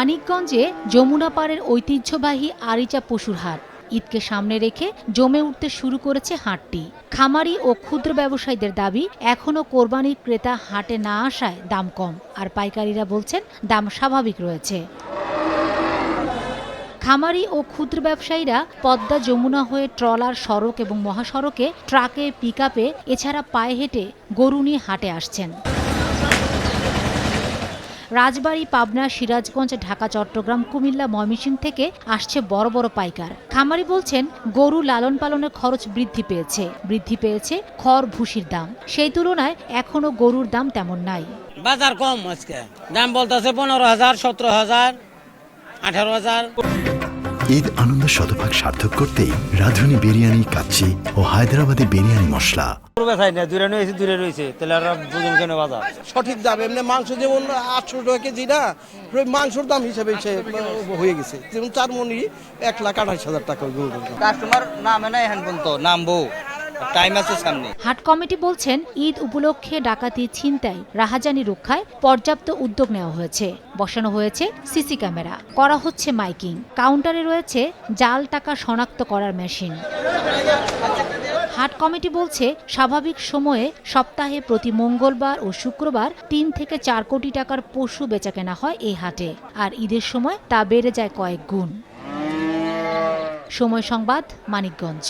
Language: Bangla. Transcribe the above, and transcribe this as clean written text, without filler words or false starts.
মানিকগঞ্জে যমুনা পাড়ের ঐতিহ্যবাহী আরিচা পশুর হাট ঈদকে সামনে রেখে জমে উঠতে শুরু করেছে হাটটি। খামারি ও ক্ষুদ্র ব্যবসায়ীদের দাবি, এখনও কোরবানির ক্রেতা হাটে না আসায় দাম কম, আর পাইকারিরা বলছেন দাম স্বাভাবিক রয়েছে। খামারি ও ক্ষুদ্র ব্যবসায়ীরা পদ্মা যমুনা হয়ে ট্রলার, সড়ক এবং মহাসড়কে, ট্রাকে, পিকআপে এছাড়া পায়ে হেঁটে গরু নিয়ে হাটে আসছেন। রাজবাড়ী, পাবনা, সিরাজগঞ্জ, ঢাকা, চট্টগ্রাম, কুমিল্লা, ময়মনসিংহ থেকে আসছে বড় বড় পাইকার। খামারি বলছেন গরু লালন পালনের খরচ বৃদ্ধি পেয়েছে খড় ভুসির দাম। সেই তুলনায় এখনো গরুর দাম তেমন নাই। বাজার কম, আজকে দাম বলতেছে 15,000, 17,000, 18,000। ঈদ আনন্দ শতভাগ সার্থক করতেই রাঁধুনি বিরিয়ানি, কাচ্চি ও হায়দ্রাবাদি বিরিয়ানি মশলা। সঠিক দাম এমনি মাংস যেমন 800 টাকা কেজি না, মাংসের দাম হিসাবে হয়ে গেছে। যেমন 4 মণি 1,28,000 টাকা। কাস্টমার নামে না এখন পর্যন্ত নামবো, টাইম আছে সামনে। হাট কমিটি বলছেন ঈদ উপলক্ষে ডাকাতি, ছিনতাই, রাহাজানি রক্ষায় পর্যাপ্ত উদ্যোগ নেওয়া হয়েছে। বসানো হয়েছে সিসি ক্যামেরা, করা হচ্ছে মাইকিং, কাউন্টারে রয়েছে জাল টাকা শনাক্ত করার মেশিন। হাট কমিটি বলছে স্বাভাবিক সময়ে সপ্তাহে প্রতি মঙ্গলবার ও শুক্রবার 3 থেকে 4 কোটি টাকার পশু বেচাকেনা হয় এই হাটে, আর ঈদের সময় তা বেড়ে যায় কয়েক গুণ। সময় সংবাদ, মানিকগঞ্জ।